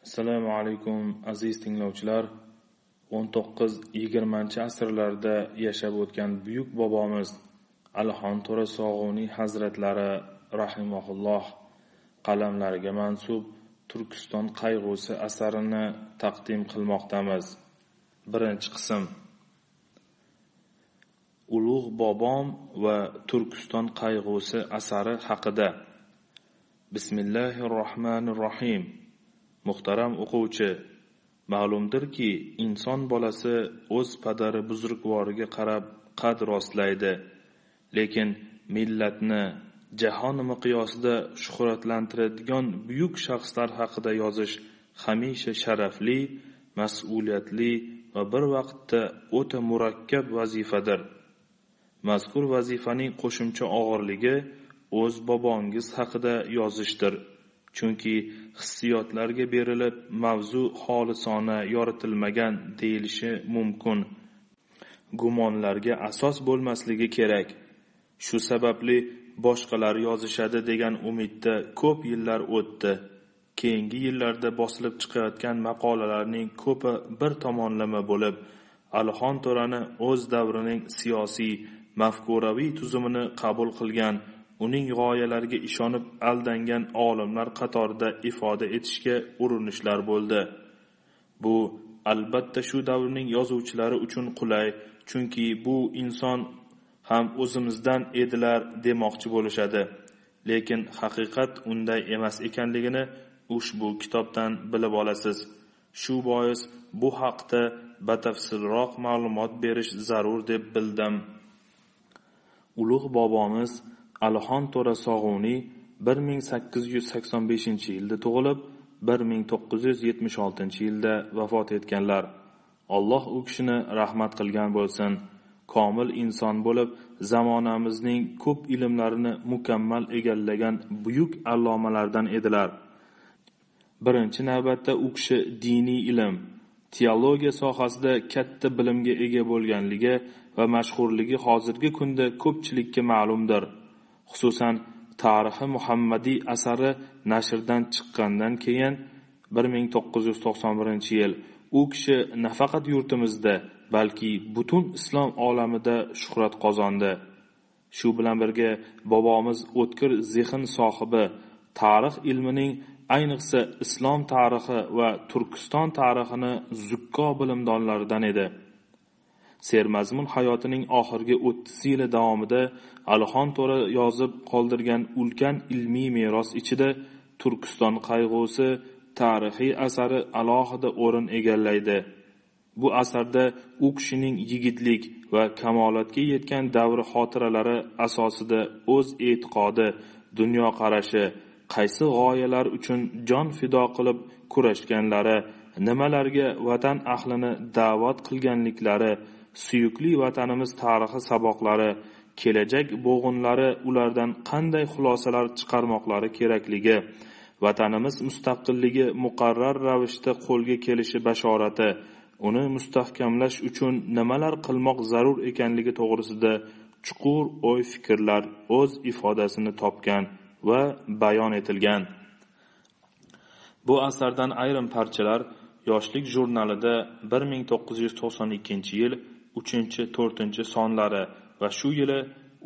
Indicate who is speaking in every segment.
Speaker 1: Assalomu alaykum aziz tinglovchilar. 19-20 asrlarda yashab o'tgan buyuk bobomiz Alixon To'ra Sog'uniy hazratlari rahimahulloh qalamlariga mansub Turkiston qayg'usi asarini taqdim qilmoqdamiz. Birinchi qism. Ulug' bobom va Turkiston qayg'usi asari haqida. Bismillahirrohmanirrohim. Muhtaram o'quvchi, ma'lumdirki, inson bolasi o'z padari buzrukvoriga qarab qad rostlaydi, lekin millatni jahon miqyosida shuhratlantiradigan buyuk shaxslar haqida yozish hamisha sharafli, mas'uliyatli va bir vaqtda o'ta murakkab vazifadir. Mazkur vazifaning qo'shimcha og'irligi o'z bobongiz haqida yozishdir. Chunki hissiyotlarga berilib mavzu xolisona yoritilmagan deyilishi mumkin. Gumonlarga asos bo'lmasligi kerak. Shu sababli boshqalar yozishadi degan umidda ko'p yillar o'tdi. Keyingi yillarda bosilib chiqayotgan maqolalarning ko'pi bir tomonlama bo'lib, Alixon To'rani o'z davrining siyosiy, mafkuraviy tuzumini qabul qilgan, uning g'oyalariga ishonib aldangan olimlar qatorida ifoda etishga urinishlar bo'ldi. Bu albatta shu davrning yozuvchilari uchun qulay, chunki bu inson ham o'zimizdan edilar demoqchi bo'lishadi. Lekin haqiqat unday emas ekanligini ushbu kitobdan bilib olasiz. Shu bois bu haqda batafsilroq ma'lumot berish zarur deb bildim. Ulug' bobomiz Alixon To'ra Sog'uniy 1885-yilda tug'ilib, 1976-yilda vafot etganlar. Alloh u kishini rahmat qilgan bo'lsin. Komil inson bo'lib, zamonamizning ko'p ilmlarini mukammal egallagan buyuk allomalardan edilar. Birinchi navbatda u kishi diniy ilm, teologiya sohasida katta bilimga ega bo'lganligi va mashhurligi hozirgi kunda ko'pchilikka ma'lumdir. Xususan, Tarixi Muhammadiy asari nashrdan chiqqandan keyin 1991-yil u kishi nafaqat yurtimizda, balki butun islom olamida shuhrat qozondi. Shu bilan birga bobomiz o'tkir zehn sohibi, tarix ilmining, ayniqsa islom tarixi va Turkiston tarixini zukko bilimdonlaridan edi. Sermazmun hayotining oxirgi 30 yili davomida Alixon To'ra yozib qoldirgan ulkan ilmiy meros ichida Turkiston qayg'usi tarixiy asari alohida o'rin egallaydi. Bu asarda u kishining yigitlik va kamolotga yetgan davri xotiralari asosida o'z e'tiqodi, dunyoqarashi, qaysi g'oyalar uchun jon fido qilib kurashganlari, nimalarga vatan ahlini da'vat qilganliklari, suyukli vatanimiz tarixi saboqlari, kelajak bo'g'inlari ulardan qanday xulosalar chiqarmoqlari kerakligi, vatanimiz mustaqilligi muqarrar ravishda qo'lga kelishi bashorati, uni mustahkamlash uchun nimalar qilmoq zarur ekanligi to'g'risida chuqur o'y-fikrlar o'z ifodasini topgan va bayon etilgan. Bu asardan ayrim parchalar Yoshlik jurnalida 1992-yil 3-4 sonlari va shu yili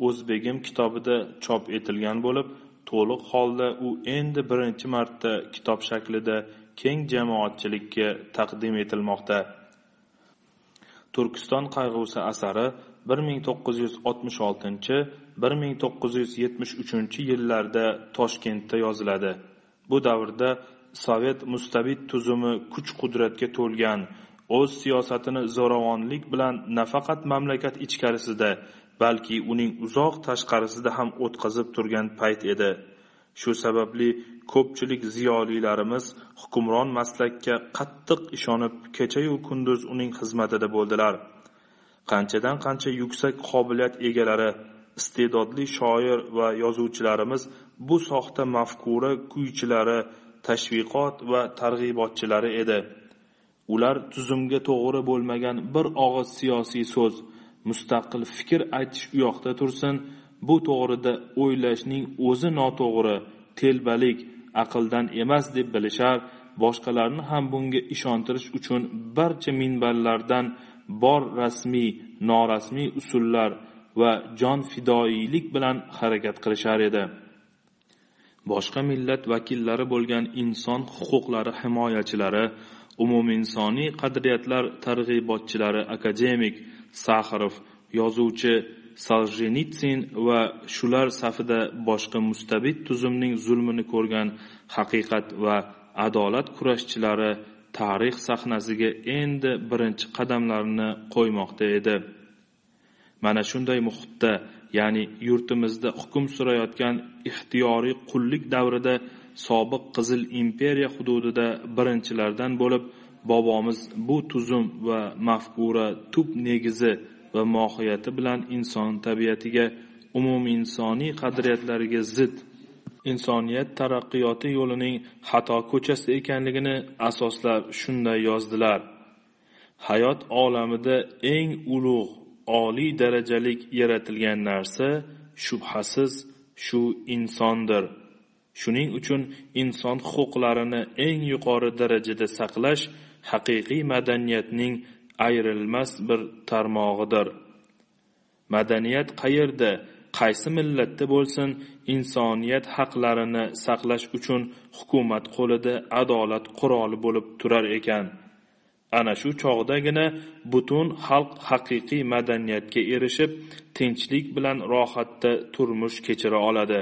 Speaker 1: O'zbegim kitobida chop etilgan bo'lib, to'liq holda u endi birinchi marta kitob shaklida keng jamoatchilikka taqdim etilmoqda. Turkiston qayg'usi asari 1966-1973 yillarda Toshkentda yoziladi. Bu davrda Sovet mustabid tuzumi kuch-qudratga to'lgan, o'z siyosatini zo'ravonlik bilan nafaqat mamlakat ichkarisida, balki uning uzoq tashqarisida ham o'tkazib turgan payt edi. Shu sababli ko'pchilik ziyolilarimiz hukmron maslakka qattiq ishonib, kecha-yu kunduz uning xizmatida bo'ldilar. Qanchadan qancha yuksak qobiliyat egalari, iste'dodli shoir va yozuvchilarimiz bu soxta mafkura kuychilari, tashviqot va targ'ibotchilari edi. Ular tuzumga to'g'ri bo'lmagan bir og'iz siyosiy so'z, mustaqil fikr aytish u yoqda tursin, bu to'g'rida o'ylashning o'zi noto'g'ri, telbalik, aqldan emas deb bilishar boshqalarni ham bunga ishontirish uchun barcha minbarlardan bor rasmiy, norasmiy usullar va jon fidoyilik bilan harakat qilishar edi. Boshqa millat vakillari bo'lgan inson huquqlari himoyachilari, umuminsoniy qadriyatlar targ'ibotchilari akademik Saxarov, yozuvchi Soljenitsin va shular safida boshqa mustabid tuzumning zulmini ko'rgan haqiqat va adolat kurashchilari tarix sahnasiga endi birinchi qadamlarini qo'ymoqda edi. Mana shunday muhitda, ya'ni yurtimizda hukm surayotgan ixtiyoriy qullik davrida sobiq Qizil imperiya hududida birinchilardan bo'lib bobomiz bu tuzum va mafkura tub negizi va mohiyati bilan inson tabiatiga, umuminsoniy qadriyatlariga zid, insoniyat taraqqiyoti yo'lining xato ko'chasi ekanligini asoslab shunday yozdilar: hayot olamida eng ulug', oliy darajalik yaratilgan narsa shubhasiz shu insondir. Shuning uchun inson huquqlarini eng yuqori darajada saqlash haqiqiy madaniyatning ayrilmas bir tarmog'idir. Madaniyat qayerda, qaysi millatda bo'lsin, insoniyat haqlarini saqlash uchun hukumat qo'lida adolat quroli bo'lib turar ekan. Ana shu chog'dagina butun xalq haqiqiy madaniyatga erishib, tinchlik bilan rohatda turmush kechira oladi.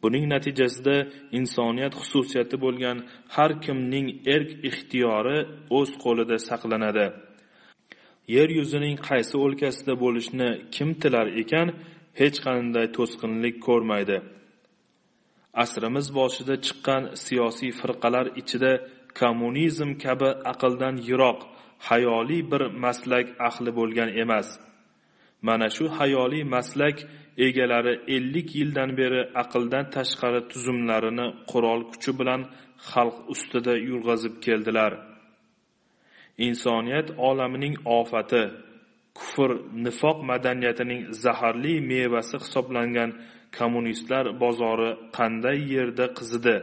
Speaker 1: Buning natijasida insoniyat xususiyati bo'lgan har kimning erk ixtiyori o'z qo'lida saqlanadi. Yer yuzining qaysi o'lkasida bo'lishni kim tilar ekan, hech qanday to'sqinlik ko'rmaydi. Asrimiz boshida chiqqan siyosiy firqalar ichida kommunizm kabi aqldan yiroq, hayoliy bir maslak ahli bo'lgan emas. Mana shu hayoliy maslak egalari 50 yildan beri aqldan tashqari tuzumlarini qurol kuchi bilan xalq ustida yurg'azib keldilar. Insoniyat olamining ofati, kufr, nifoq madaniyatining zaharli mevasi hisoblangan kommunistlar bozori qanday yerda qizidi.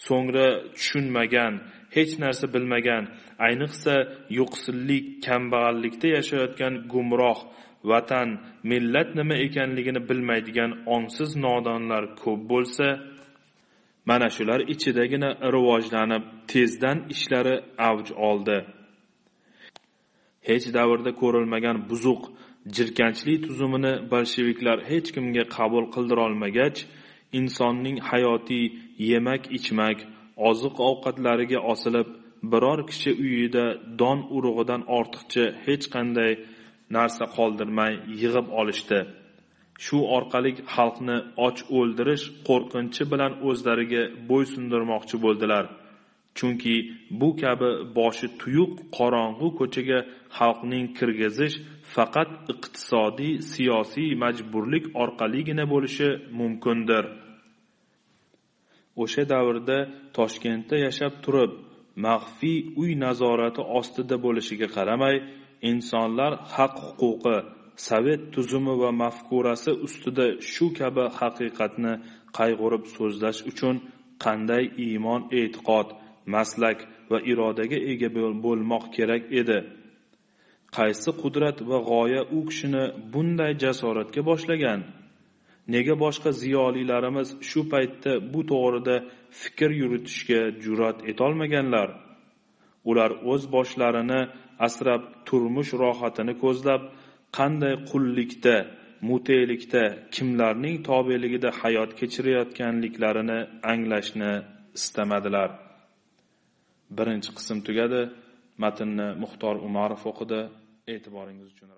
Speaker 1: So'ngra tushunmagan, hech narsa bilmagan, ayniqsa yo'qsillik, kambag'allikda yashayotgan gumroh, vatan, millat nima ekanligini bilmaydigan ongsiz nodonlar ko'p bo'lsa, mana shular ichidagina rivojlanib, tezdan ishlari avj oldi. Hech davrda ko'rilmagan buzuq, jirkanchlik tuzumini bolsheviklar hech kimga qabul qildira olmagach, insonning hayotiy yemak-ichmak, oziq-ovqatlariga osilib, biror kishi uyida don urug'idan ortiqcha hech qanday narsa qoldirmay yig'ib olishdi. Shu orqali xalqni och o'ldirish qo'rqinchi bilan o'zlariga bo'ysundirmoqchi bo'ldilar. Chunki bu kabi boshi tuyuq qorong'u ko'chaga xalqning kirgizish faqat iqtisodiy, siyosiy majburlik orqaligina bo'lishi mumkindir. O'sha davrda Toshkentda yashab turib, maxfiy uy nazorati ostida bo'lishiga qaramay, insonlar haq-huquqi, sovet tuzumi va mafkurasi ustida shu kabi haqiqatni qayg'urib so'zlash uchun qanday iymon, e'tiqod, maslak va irodaga ega bo'lmoq kerak edi? Qaysi qudrat va g'oya u kishini bunday jasoratga boshlagan? Nega boshqa ziyolilarimiz shu paytda bu to'g'rida fikr yuritishga jur'at etolmaganlar? Ular o'z boshlarini asrab turmush rohatini ko'zlab, qanday qullikda, mutelikda, kimlarning tobeligida hayot kechirayotganliklarini anglashni istamadilar. Birinchi qism tugadi. Matnni Muxtor Umarov o'qidi. E'tiboringiz uchun